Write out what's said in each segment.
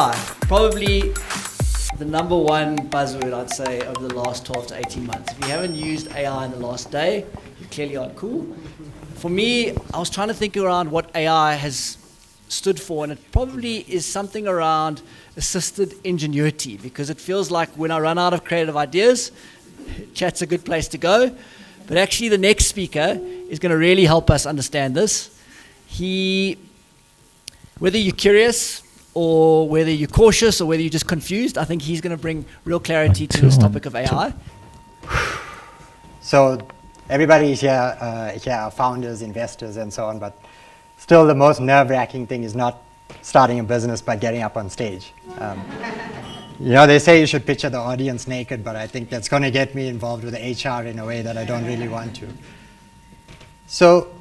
AI, probably the number one buzzword I'd say over the last 12 to 18 months. If you haven't used AI in the last day, you clearly aren't cool. For me, I was trying to think around what AI has stood for, and it probably is something around assisted ingenuity, because it feels like when I run out of creative ideas, chat's a good place to go. But actually the next speaker is going to really help us understand this. Whether you're curious or whether you're cautious or whether you're just confused, I think he's going to bring real clarity to this topic of AI. So everybody here are founders, investors, and so on, but still the most nerve-wracking thing is not starting a business but getting up on stage. They say you should picture the audience naked, but I think that's going to get me involved with the HR in a way that I don't really want to. So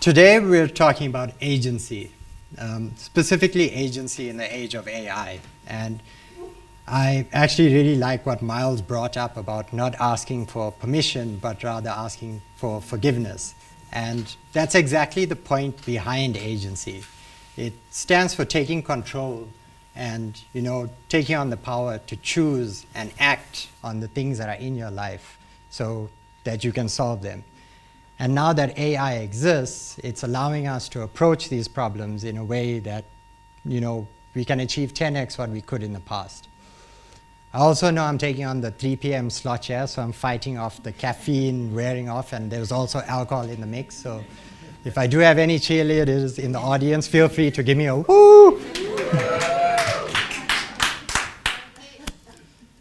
today we're talking about agency, specifically agency in the age of AI. And I actually really like what Miles brought up about not asking for permission, but rather asking for forgiveness. And that's exactly the point behind agency. It stands for taking control and taking on the power to choose and act on the things that are in your life so that you can solve them. And now that AI exists, it's allowing us to approach these problems in a way that we can achieve 10x what we could in the past. I also know I'm taking on the 3 p.m. slot chair, so I'm fighting off the caffeine wearing off, and there's also alcohol in the mix. So if I do have any cheerleaders in the audience, feel free to give me a woo!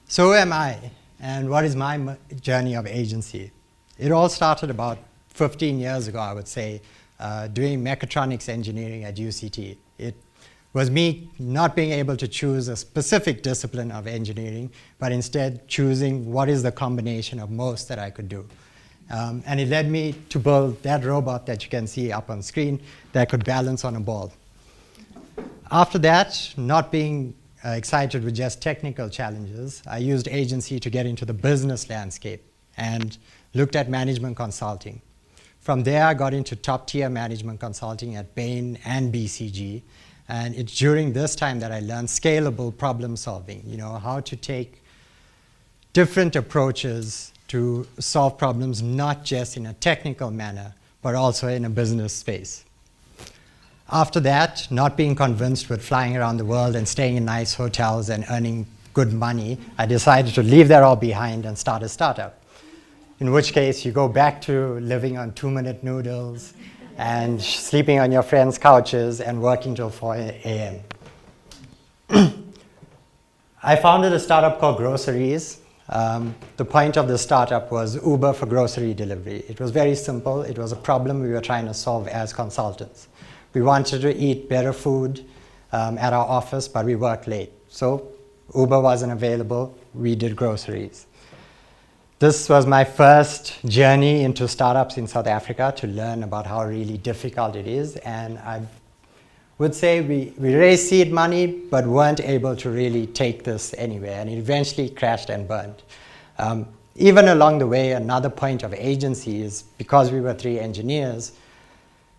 So who am I, and what is my journey of agency? It all started about 15 years ago, I would say, doing mechatronics engineering at UCT. It was me not being able to choose a specific discipline of engineering, but instead choosing what is the combination of most that I could do. And it led me to build that robot that you can see up on screen that could balance on a ball. After that, not being excited with just technical challenges, I used agency to get into the business landscape and looked at management consulting. From there, I got into top-tier management consulting at Bain and BCG. And it's during this time that I learned scalable problem solving, how to take different approaches to solve problems, not just in a technical manner, but also in a business space. After that, not being convinced with flying around the world and staying in nice hotels and earning good money, I decided to leave that all behind and start a startup. In which case, you go back to living on 2-minute noodles and sleeping on your friends' couches and working till 4 a.m. I founded a startup called Groceries. The point of the startup was Uber for grocery delivery. It was very simple. It was a problem we were trying to solve as consultants. We wanted to eat better food at our office, but we worked late. So Uber wasn't available. We did Groceries. This was my first journey into startups in South Africa to learn about how really difficult it is. And I would say we raised seed money, but weren't able to really take this anywhere. And it eventually crashed and burned. Even along the way, another point of agency is because we were 3 engineers,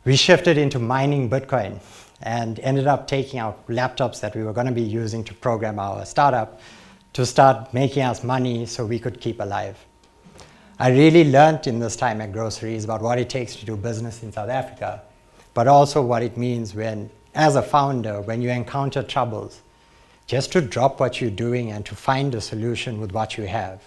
we shifted into mining Bitcoin and ended up taking our laptops that we were going to be using to program our startup to start making us money so we could keep alive. I really learned in this time at Groceries about what it takes to do business in South Africa, but also what it means when, as a founder, when you encounter troubles, just to drop what you're doing and to find a solution with what you have.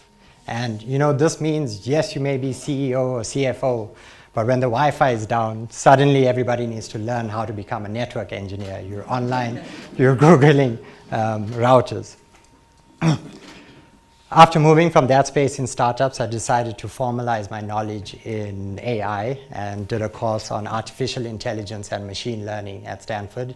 And this means, yes, you may be CEO or CFO, but when the Wi-Fi is down, suddenly everybody needs to learn how to become a network engineer. You're online, you're Googling routers. After moving from that space in startups, I decided to formalize my knowledge in AI and did a course on artificial intelligence and machine learning at Stanford.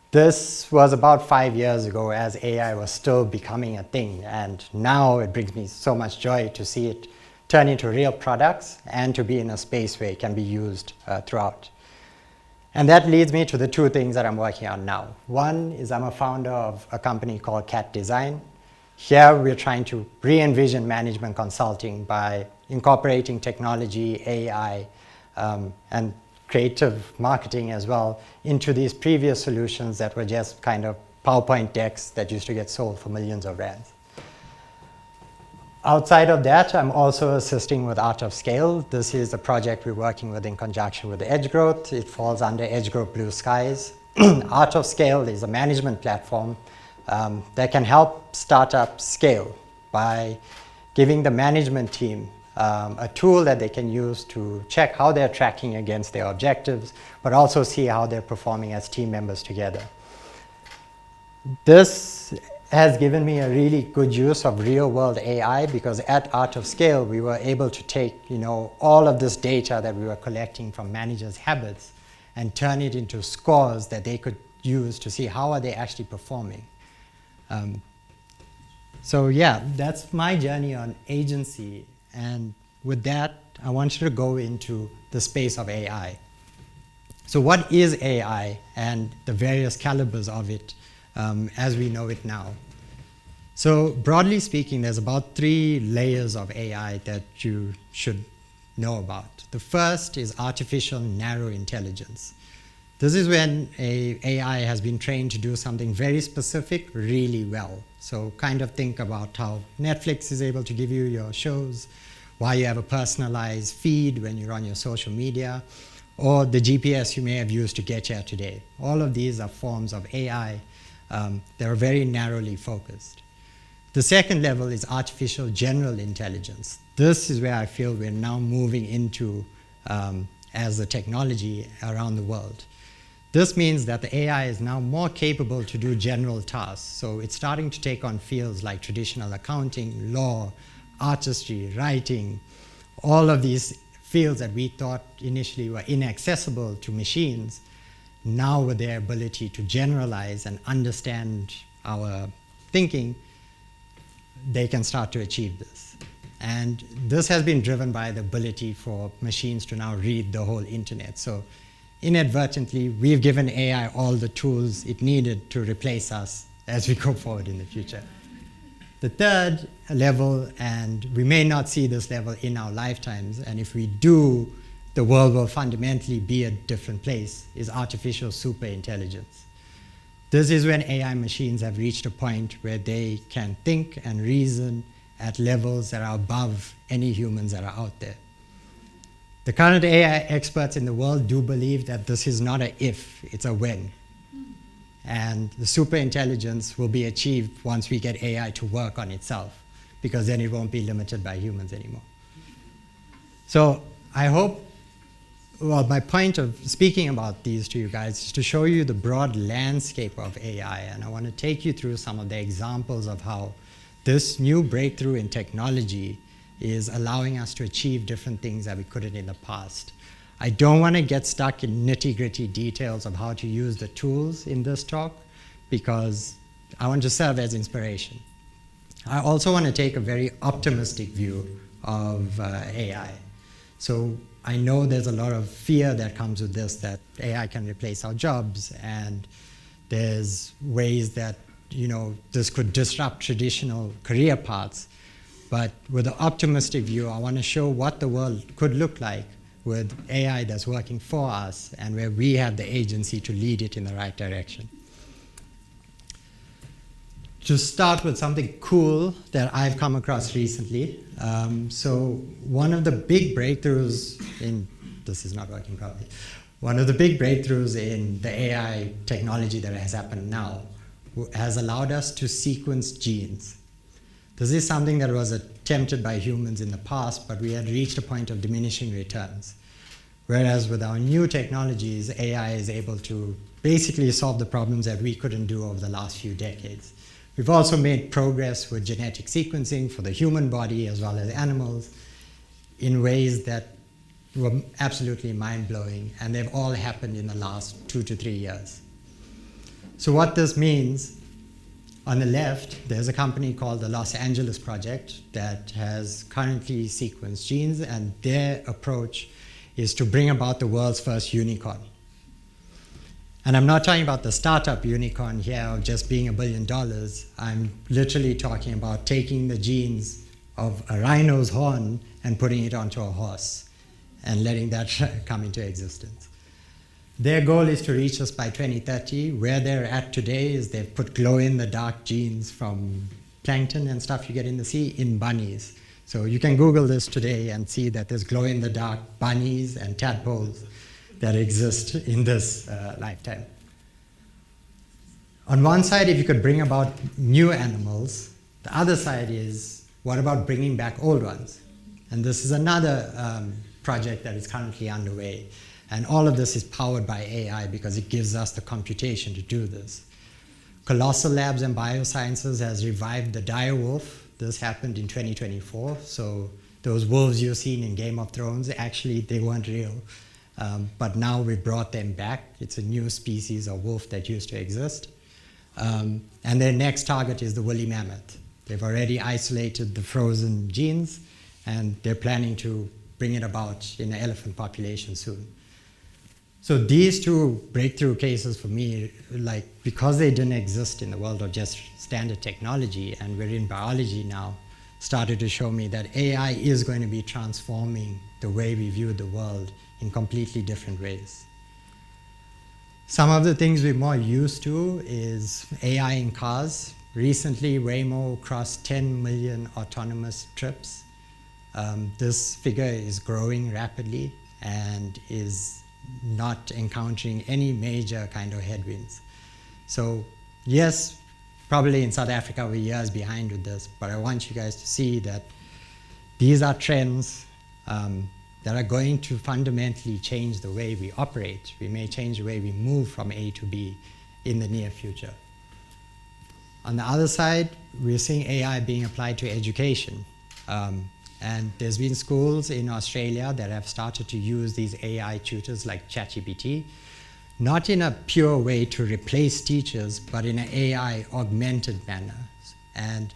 This was about 5 years ago as AI was still becoming a thing, and now it brings me so much joy to see it turn into real products and to be in a space where it can be used throughout. And that leads me to the 2 things that I'm working on now. One is I'm a founder of a company called Cat Design. Here we're trying to re-envision management consulting by incorporating technology, AI, and creative marketing as well into these previous solutions that were just kind of PowerPoint decks that used to get sold for millions of rands. Outside of that, I'm also assisting with Art of Scale. This is a project we're working with in conjunction with Edge Growth. It falls under Edge Growth Blue Skies. Art of Scale is a management platform that can help startups scale by giving the management team a tool that they can use to check how they're tracking against their objectives, but also see how they're performing as team members together. This has given me a really good use of real-world AI, because at Art of Scale, we were able to take all of this data that we were collecting from managers' habits and turn it into scores that they could use to see how are they actually performing. So yeah, that's my journey on agency. And with that, I want you to go into the space of AI. So what is AI and the various calibers of it as we know it now? So broadly speaking, there's about 3 layers of AI that you should know about. The first is artificial narrow intelligence. This is when a AI has been trained to do something very specific really well. So kind of think about how Netflix is able to give you your shows, why you have a personalized feed when you're on your social media, or the GPS you may have used to get here today. All of these are forms of AI that are very narrowly focused. The second level is artificial general intelligence. This is where I feel we're now moving into as a technology around the world. This means that the AI is now more capable to do general tasks. So it's starting to take on fields like traditional accounting, law, artistry, writing, all of these fields that we thought initially were inaccessible to machines, now with their ability to generalize and understand our thinking, they can start to achieve this. And this has been driven by the ability for machines to now read the whole internet. So inadvertently, we've given AI all the tools it needed to replace us as we go forward in the future. The third level, and we may not see this level in our lifetimes, and if we do, the world will fundamentally be a different place, is artificial superintelligence. This is when AI machines have reached a point where they can think and reason at levels that are above any humans that are out there. The current AI experts in the world do believe that this is not an if, it's a when. And the superintelligence will be achieved once we get AI to work on itself, because then it won't be limited by humans anymore. So I hope, well, my point of speaking about these to you guys is to show you the broad landscape of AI, and I want to take you through some of the examples of how this new breakthrough in technology is allowing us to achieve different things that we couldn't in the past. I don't want to get stuck in nitty-gritty details of how to use the tools in this talk, because I want to serve as inspiration. I also want to take a very optimistic view of AI. So I know there's a lot of fear that comes with this, that AI can replace our jobs, and there's ways that this could disrupt traditional career paths. But with an optimistic view, I want to show what the world could look like with AI that's working for us, and where we have the agency to lead it in the right direction. To start with something cool that I've come across recently. So one of the big breakthroughs in, this is not working properly. One of the big breakthroughs in the AI technology that has happened now has allowed us to sequence genes. This is something that was attempted by humans in the past, but we had reached a point of diminishing returns. Whereas with our new technologies, AI is able to basically solve the problems that we couldn't do over the last few decades. We've also made progress with genetic sequencing for the human body as well as animals in ways that were absolutely mind-blowing, and they've all happened in the last 2 to 3 years. So what this means, on the left, there's a company called the Los Angeles Project that has currently sequenced genes, and their approach is to bring about the world's first unicorn. And I'm not talking about the startup unicorn here of just being $1 billion. I'm literally talking about taking the genes of a rhino's horn and putting it onto a horse and letting that come into existence. Their goal is to reach us by 2030. Where they're at today is they've put glow-in-the-dark genes from plankton and stuff you get in the sea in bunnies. So you can Google this today and see that there's glow-in-the-dark bunnies and tadpoles that exist in this lifetime. On one side, if you could bring about new animals, the other side is, what about bringing back old ones? And this is another project that is currently underway. And all of this is powered by AI because it gives us the computation to do this. Colossal Labs and Biosciences has revived the dire wolf. This happened in 2024. So those wolves you've seen in Game of Thrones, actually, they weren't real. But now we brought them back. It's a new species of wolf that used to exist. And their next target is the woolly mammoth. They've already isolated the frozen genes, and they're planning to bring it about in the elephant population soon. So these two breakthrough cases for me, like, because they didn't exist in the world of just standard technology, and we're in biology now, started to show me that AI is going to be transforming the way we view the world in completely different ways. Some of the things we're more used to is AI in cars. Recently, Waymo crossed 10 million autonomous trips. This figure is growing rapidly and is not encountering any major kind of headwinds. So yes, probably in South Africa we're years behind with this, but I want you guys to see that these are trends that are going to fundamentally change the way we operate. We may change the way we move from A to B in the near future. On the other side, we're seeing AI being applied to education. And there's been schools in Australia that have started to use these AI tutors like ChatGPT, not in a pure way to replace teachers, but in an AI augmented manner. And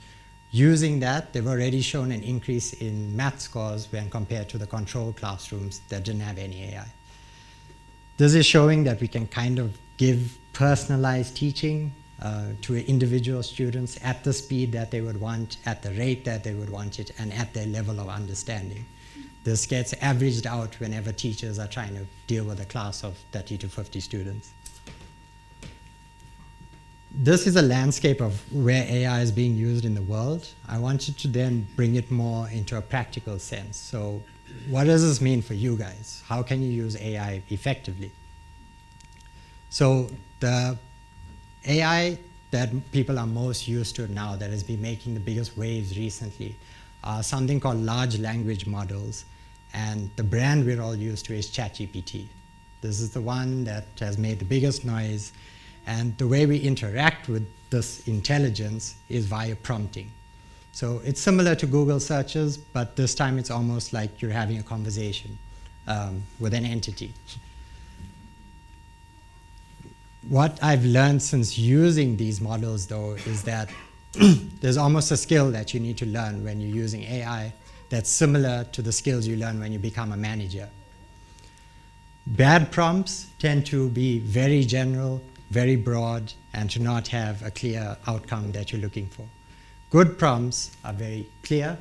using that, they've already shown an increase in math scores when compared to the control classrooms that didn't have any AI. This is showing that we can kind of give personalized teaching to individual students at the speed that they would want, at the rate that they would want it, and at their level of understanding. This gets averaged out whenever teachers are trying to deal with a class of 30 to 50 students. This is a landscape of where AI is being used in the world. I wanted to then bring it more into a practical sense. So what does this mean for you guys? How can you use AI effectively? So the AI that people are most used to now, that has been making the biggest waves recently, are something called large language models. And the brand we're all used to is ChatGPT. This is the one that has made the biggest noise. And the way we interact with this intelligence is via prompting. So it's similar to Google searches, but this time it's almost like you're having a conversation with an entity. What I've learned since using these models, though, is that there's almost a skill that you need to learn when you're using AI that's similar to the skills you learn when you become a manager. Bad prompts tend to be very general, very broad, and to not have a clear outcome that you're looking for. Good prompts are very clear,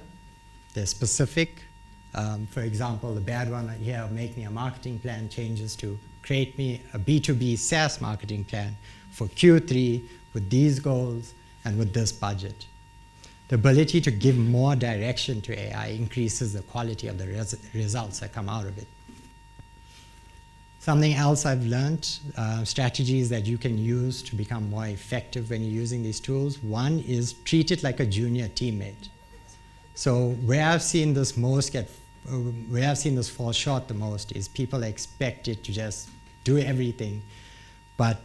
they're specific. For example, the bad one right here, make me a marketing plan, changes to create me a B2B SaaS marketing plan for Q3 with these goals and with this budget. The ability to give more direction to AI increases the quality of the results that come out of it. Something else I've learned, strategies that you can use to become more effective when you're using these tools. One is treat it like a junior teammate. So where I've seen this fall short the most is people expect it to just do everything, but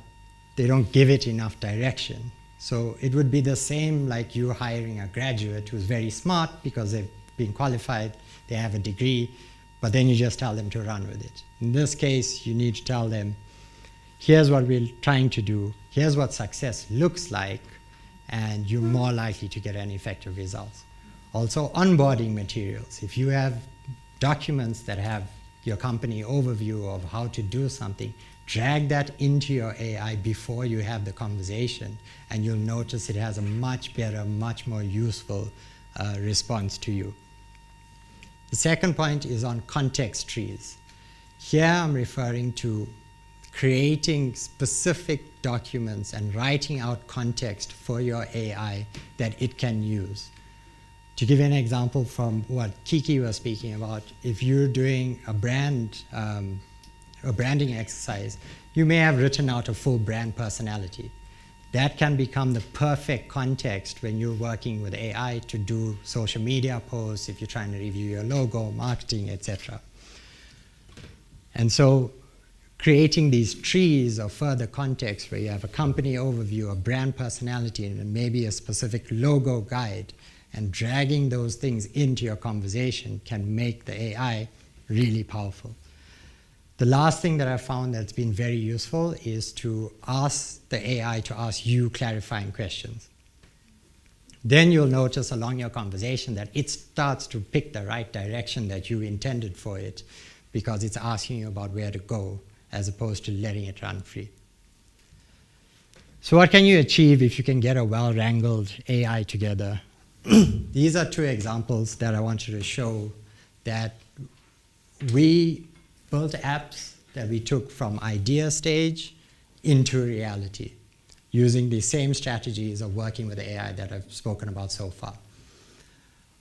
they don't give it enough direction. So it would be the same like you hiring a graduate who's very smart because they've been qualified, they have a degree, but then you just tell them to run with it. In this case, you need to tell them, here's what we're trying to do, here's what success looks like, and you're more likely to get an effective results. Also, onboarding materials. If you have documents that have your company overview of how to do something, drag that into your AI before you have the conversation, and you'll notice it has a much better, much more useful response to you. The second point is on context trees. Here I'm referring to creating specific documents and writing out context for your AI that it can use. To give you an example from what Kiki was speaking about, if you're doing a branding exercise, you may have written out a full brand personality. That can become the perfect context when you're working with AI to do social media posts, if you're trying to review your logo, marketing, etc. And so creating these trees of further context where you have a company overview, a brand personality, and maybe a specific logo guide, and dragging those things into your conversation can make the AI really powerful. The last thing that I found that's been very useful is to ask the AI to ask you clarifying questions. Then you'll notice along your conversation that it starts to pick the right direction that you intended for it, because it's asking you about where to go as opposed to letting it run free. So what can you achieve if you can get a well-wrangled AI together? These are two examples that I wanted to show that we built apps that we took from idea stage into reality using the same strategies of working with AI that I've spoken about so far.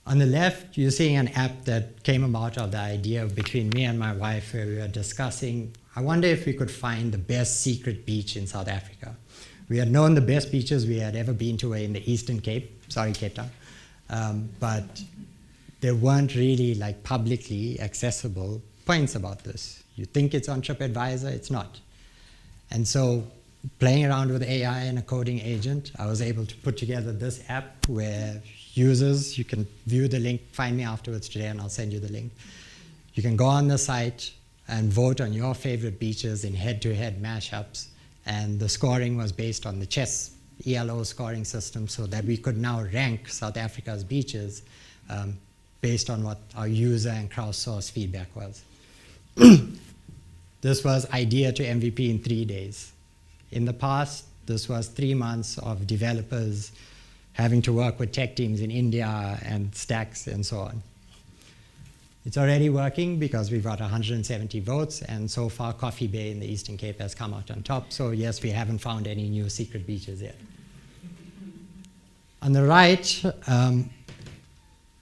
On the left, you're seeing an app that came about of the idea between me and my wife where we were discussing, I wonder if we could find the best secret beach in South Africa. We had known the best beaches we had ever been to were in the Eastern Cape, Cape Town, but there weren't really like publicly accessible points about this. You think it's on TripAdvisor, it's not. And so playing around with AI and a coding agent, I was able to put together this app where users, you can view the link, find me afterwards today and I'll send you the link. You can go on the site and vote on your favorite beaches in head-to-head mashups, and the scoring was based on the chess ELO scoring system so that we could now rank South Africa's beaches based on what our user and crowdsourced feedback was. This was idea to MVP in 3 days. In the past, this was 3 months of developers having to work with tech teams in India and stacks and so on. It's already working because we've got 170 votes, and so far Coffee Bay in the Eastern Cape has come out on top. So yes, we haven't found any new secret beaches yet. On the right,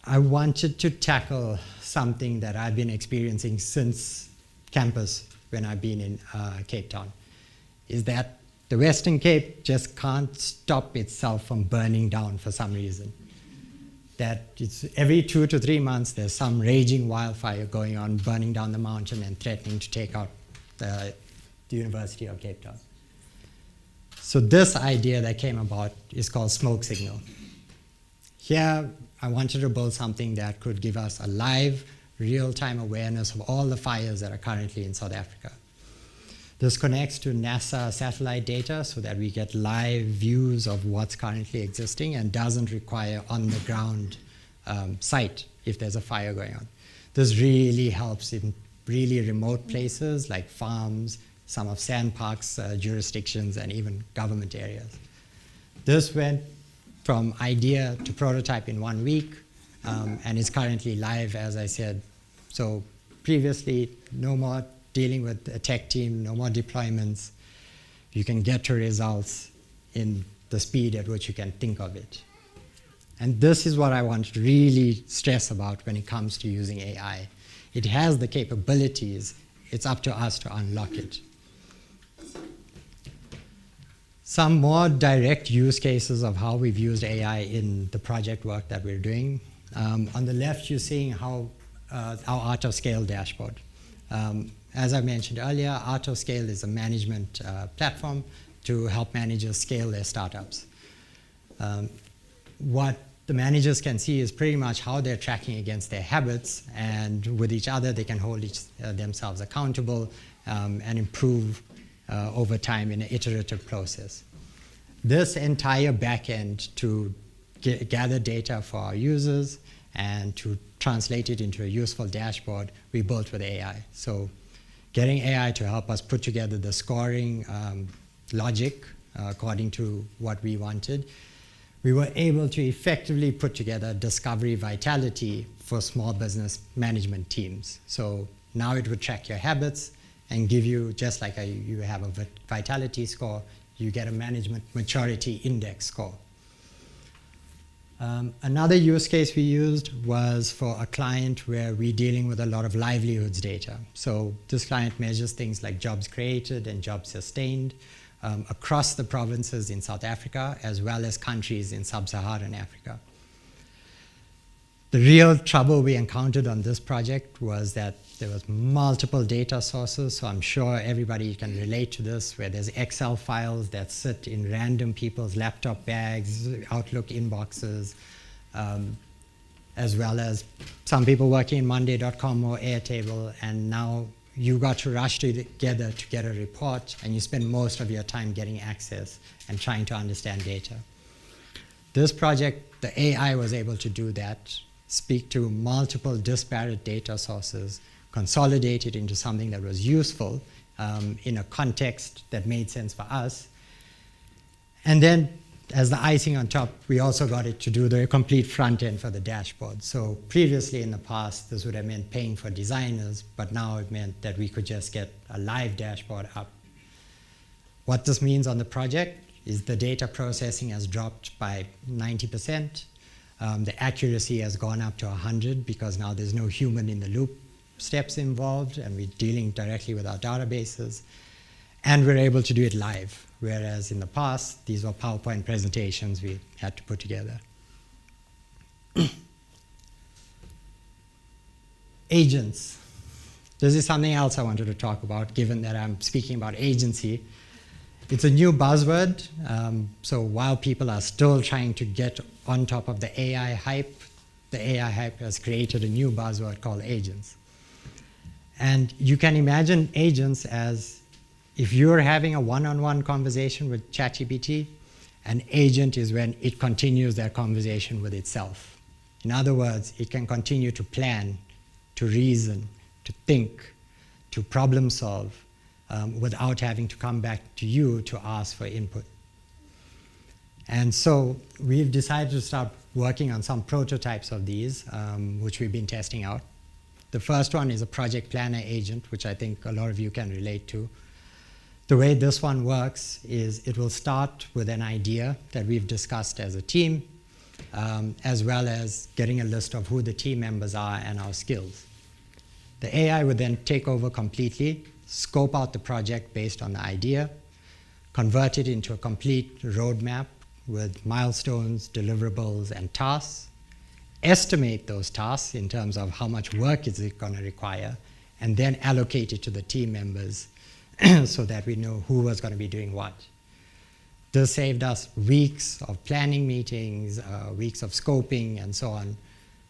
I wanted to tackle something that I've been experiencing since campus when I've been in Cape Town, is that the Western Cape just can't stop itself from burning down for some reason. That it's every 2 to 3 months there's some raging wildfire going on, burning down the mountain and threatening to take out the University of Cape Town. So this idea that came about is called smoke signal. Here, I wanted to build something that could give us a live, real-time awareness of all the fires that are currently in South Africa. This connects to NASA satellite data so that we get live views of what's currently existing and doesn't require on-the-ground site if there's a fire going on. This really helps in really remote places like farms, some of Sandpark's jurisdictions, and even government areas. This went from idea to prototype in 1 week and is currently live, as I said. So previously, no more dealing with a tech team, no more deployments. You can get to results in the speed at which you can think of it. And this is what I want to really stress about when it comes to using AI. It has the capabilities, it's up to us to unlock it. Some more direct use cases of how we've used AI in the project work that we're doing. On the left, you're seeing how our Art of Scale dashboard. As I mentioned earlier, Art of Scale is a management platform to help managers scale their startups. What the managers can see is pretty much how they're tracking against their habits, and with each other they can hold themselves accountable and improve over time in an iterative process. This entire backend to gather data for our users and to translate it into a useful dashboard we built with AI. So getting AI to help us put together the scoring logic according to what we wanted, we were able to effectively put together discovery vitality for small business management teams. So now it would track your habits and give you, just like you have a vitality score, you get a management maturity index score. Another use case we used was for a client where we're dealing with a lot of livelihoods data. So this client measures things like jobs created and jobs sustained across the provinces in South Africa, as well as countries in sub-Saharan Africa. The real trouble we encountered on this project was that there was multiple data sources, so I'm sure everybody can relate to this, where there's Excel files that sit in random people's laptop bags, Outlook inboxes, as well as some people working in Monday.com or Airtable, and now you got to rush together to get a report, and you spend most of your time getting access and trying to understand data. This project, the AI was able to do that, speak to multiple disparate data sources, consolidate it into something that was useful in a context that made sense for us. And then, as the icing on top, we also got it to do the complete front end for the dashboard. So previously in the past, this would have meant paying for designers, but now it meant that we could just get a live dashboard up. What this means on the project is the data processing has dropped by 90%. The accuracy has gone up to 100 because now there's no human in the loop steps involved, and we're dealing directly with our databases. And we're able to do it live, whereas in the past, these were PowerPoint presentations we had to put together. Agents. This is something else I wanted to talk about, given that I'm speaking about agency. It's a new buzzword, so while people are still trying to get on top of the AI hype has created a new buzzword called agents. And you can imagine agents as, if you're having a one-on-one conversation with ChatGPT, an agent is when it continues that conversation with itself. In other words, it can continue to plan, to reason, to think, to problem solve, without having to come back to you to ask for input. And so we've decided to start working on some prototypes of these, which we've been testing out. The first one is a project planner agent, which I think a lot of you can relate to. The way this one works is it will start with an idea that we've discussed as a team, as well as getting a list of who the team members are and our skills. The AI would then take over completely, scope out the project based on the idea, convert it into a complete roadmap with milestones, deliverables, and tasks, estimate those tasks in terms of how much work is it going to require, and then allocate it to the team members so that we know who was going to be doing what. This saved us weeks of planning meetings, weeks of scoping, and so on.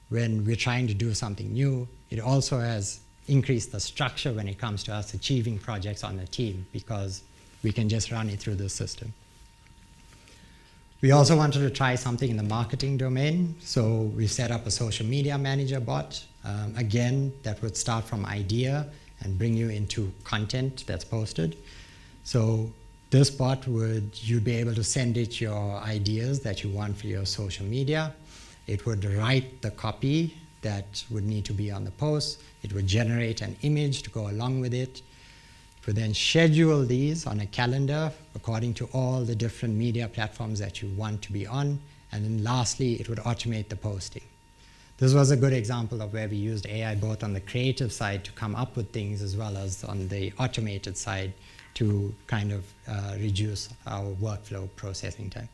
When we're trying to do something new, it also has increased the structure when it comes to us achieving projects on the team, because we can just run it through the system. We also wanted to try something in the marketing domain, so we set up a social media manager bot, again, that would start from idea and bring you into content that's posted. So this bot you'd be able to send it your ideas that you want for your social media. It would write the copy that would need to be on the post. It would generate an image to go along with it. It would then schedule these on a calendar according to all the different media platforms that you want to be on. And then lastly, it would automate the posting. This was a good example of where we used AI both on the creative side to come up with things, as well as on the automated side to kind of reduce our workflow processing time.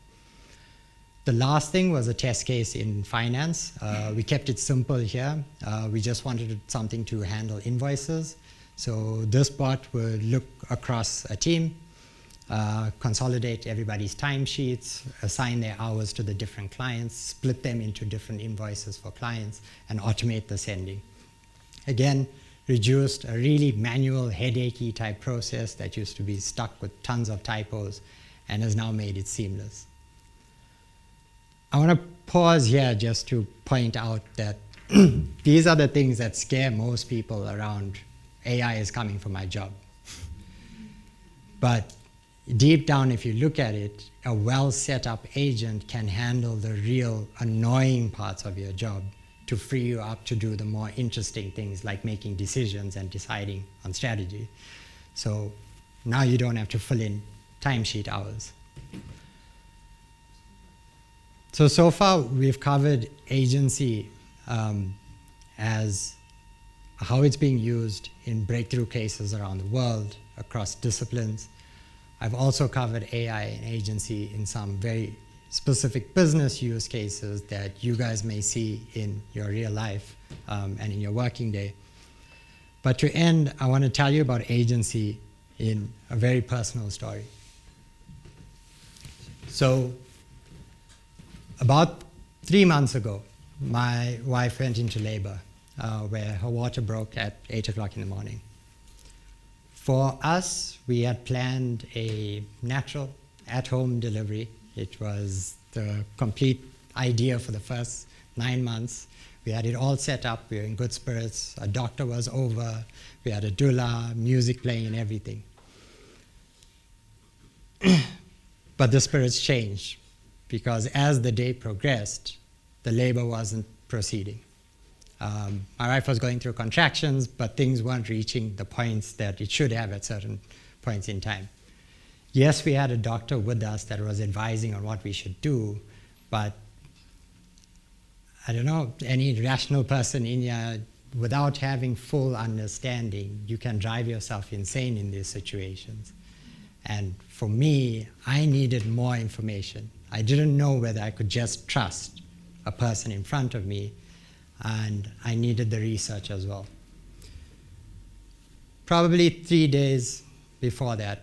The last thing was a test case in finance. We kept it simple here. We just wanted something to handle invoices. So this bot would look across a team, consolidate everybody's timesheets, assign their hours to the different clients, split them into different invoices for clients, and automate the sending. Again, reduced a really manual, headachy type process that used to be stuck with tons of typos, and has now made it seamless. I want to pause here just to point out that these are the things that scare most people around AI is coming for my job. But deep down, if you look at it, a well set up agent can handle the real annoying parts of your job to free you up to do the more interesting things like making decisions and deciding on strategy. So now you don't have to fill in timesheet hours. So far we've covered agency as how it's being used in breakthrough cases around the world, across disciplines. I've also covered AI and agency in some very specific business use cases that you guys may see in your real life and in your working day. But to end, I want to tell you about agency in a very personal story. So about 3 months ago, my wife went into labor where her water broke at 8 o'clock in the morning. For us, we had planned a natural at-home delivery. It was the complete idea for the first 9 months. We had it all set up. We were in good spirits. A doctor was over. We had a doula, music playing and everything. But the spirits changed because as the day progressed, the labor wasn't proceeding. My wife was going through contractions, but things weren't reaching the points that it should have at certain points in time. Yes, we had a doctor with us that was advising on what we should do, but I don't know, any rational person in here, without having full understanding, you can drive yourself insane in these situations. And for me, I needed more information. I didn't know whether I could just trust a person in front of me, and I needed the research as well. Probably 3 days before that,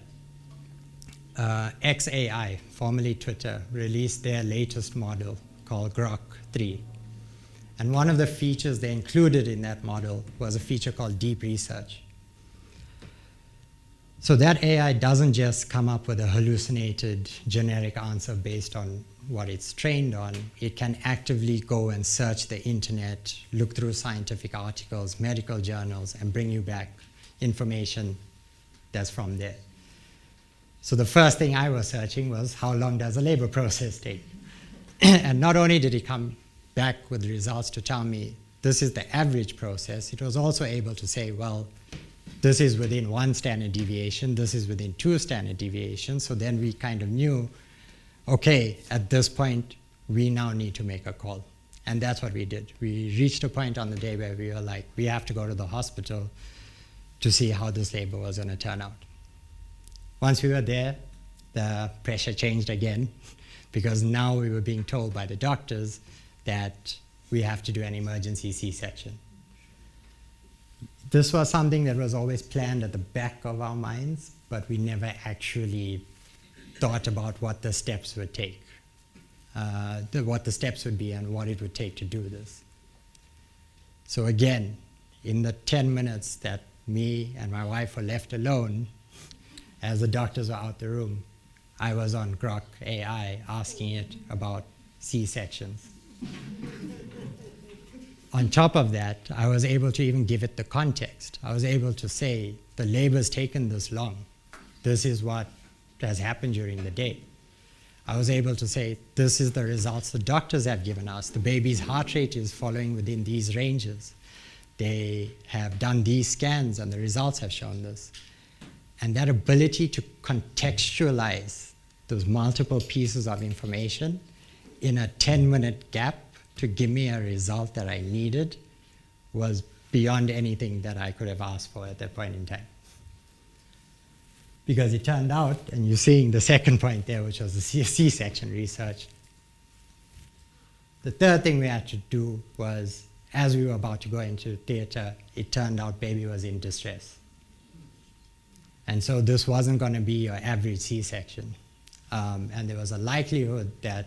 XAI, formerly Twitter, released their latest model called Grok 3. And one of the features they included in that model was a feature called deep research. So that AI doesn't just come up with a hallucinated generic answer based on what it's trained on. It can actively go and search the internet, look through scientific articles, medical journals, and bring you back information that's from there. So the first thing I was searching was, how long does a labor process take? And not only did it come back with results to tell me this is the average process, it was also able to say, well, this is within 1 standard deviation, this is within 2 standard deviations. So then we kind of knew, okay, at this point, we now need to make a call. And that's what we did. We reached a point on the day where we were like, we have to go to the hospital to see how this labor was going to turn out. Once we were there, the pressure changed again, because now we were being told by the doctors that we have to do an emergency C-section. This was something that was always planned at the back of our minds, but we never actually thought about what the steps would take, what the steps would be and what it would take to do this. So again, in the 10 minutes that me and my wife were left alone, as the doctors were out the room, I was on Grok AI asking it about C-sections. On top of that, I was able to even give it the context. I was able to say, the labor's taken this long. This is what has happened during the day. I was able to say, this is the results the doctors have given us. The baby's heart rate is following within these ranges. They have done these scans and the results have shown this. And that ability to contextualize those multiple pieces of information in a 10-minute gap to give me a result that I needed was beyond anything that I could have asked for at that point in time. Because it turned out, and you're seeing the second point there, which was the C-section research. The third thing we had to do was, as we were about to go into theater, it turned out baby was in distress. And so this wasn't going to be your average C-section. And there was a likelihood that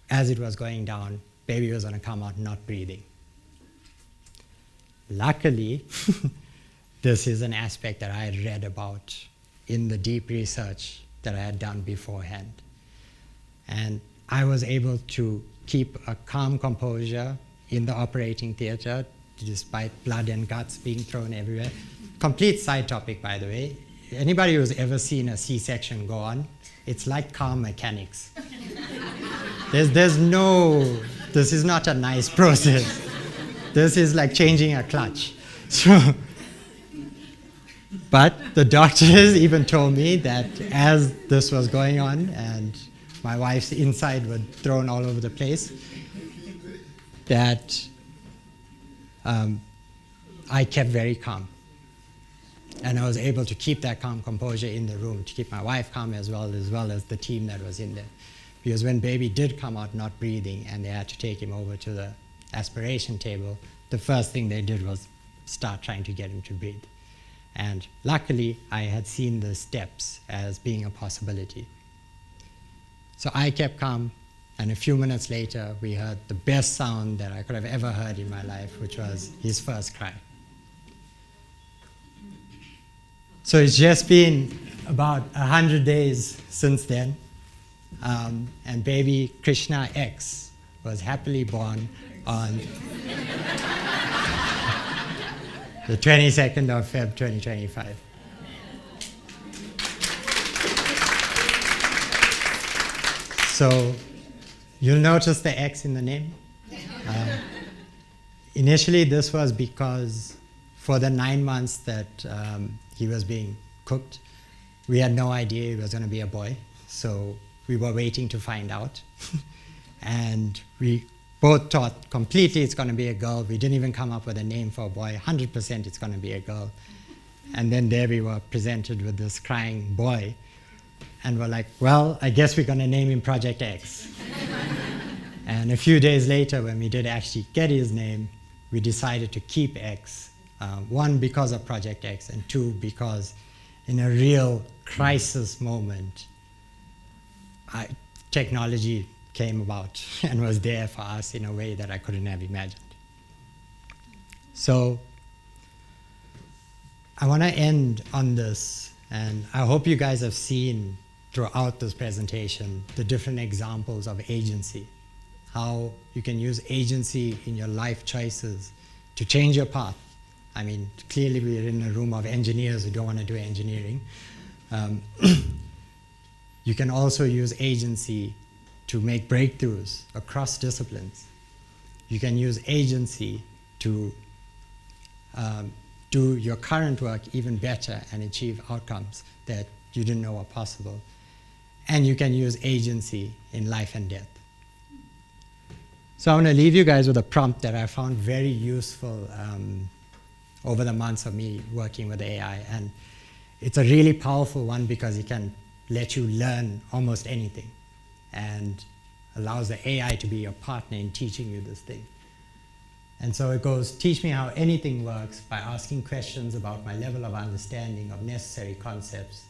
as it was going down, baby was going to come out not breathing. Luckily, this is an aspect that I had read about in the deep research that I had done beforehand. And I was able to keep a calm composure in the operating theater, despite blood and guts being thrown everywhere. Complete side topic, by the way. Anybody who's ever seen a C-section go on, it's like car mechanics. There's no, this is not a nice process. This is like changing a clutch. So But the doctors even told me that as this was going on and my wife's inside were thrown all over the place, that I kept very calm. And I was able to keep that calm composure in the room, to keep my wife calm as well as the team that was in there. Because when baby did come out not breathing and they had to take him over to the aspiration table, the first thing they did was start trying to get him to breathe. And luckily, I had seen the steps as being a possibility. So I kept calm, and a few minutes later, we heard the best sound that I could have ever heard in my life, which was his first cry. So it's just been about 100 days since then, and baby Krishna X was happily born on the 22nd of Feb 2025. So you'll notice the X in the name. Initially, this was because for the 9 months that he was being cooked, we had no idea he was going to be a boy. So we were waiting to find out. And we both thought completely it's going to be a girl. We didn't even come up with a name for a boy. 100% it's going to be a girl. And then there we were presented with this crying boy. And we're like, well, I guess we're going to name him Project X. And a few days later, when we did actually get his name, we decided to keep X. One, because of Project X, and two, because in a real crisis moment, technology came about and was there for us in a way that I couldn't have imagined. So I want to end on this, and I hope you guys have seen throughout this presentation the different examples of agency, how you can use agency in your life choices to change your path. I mean, clearly we're in a room of engineers who don't want to do engineering. You can also use agency to make breakthroughs across disciplines. You can use agency to do your current work even better and achieve outcomes that you didn't know were possible. And you can use agency in life and death. So I want to leave you guys with a prompt that I found very useful over the months of me working with AI. And it's a really powerful one because it can let you learn almost anything and allows the AI to be your partner in teaching you this thing. And so it goes, teach me how anything works by asking questions about my level of understanding of necessary concepts.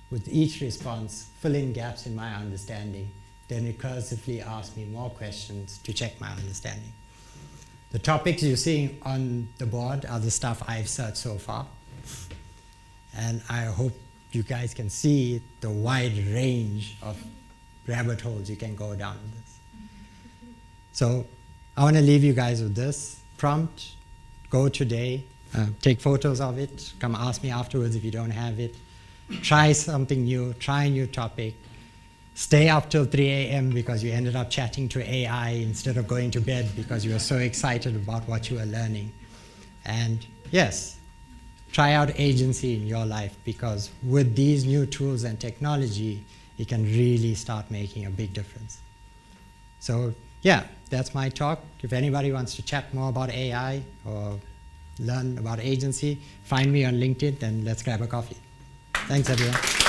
With each response, fill in gaps in my understanding, then recursively ask me more questions to check my understanding. The topics you're seeing on the board are the stuff I've searched so far. And I hope you guys can see the wide range of rabbit holes you can go down in this. So I want to leave you guys with this prompt. Go today, take photos of it, come ask me afterwards if you don't have it. Try something new, try a new topic. Stay up till 3 a.m. because you ended up chatting to AI instead of going to bed because you were so excited about what you were learning. And yes, try out agency in your life because with these new tools and technology, it can really start making a big difference. So yeah, that's my talk. If anybody wants to chat more about AI or learn about agency, find me on LinkedIn and let's grab a coffee. Thanks, everyone.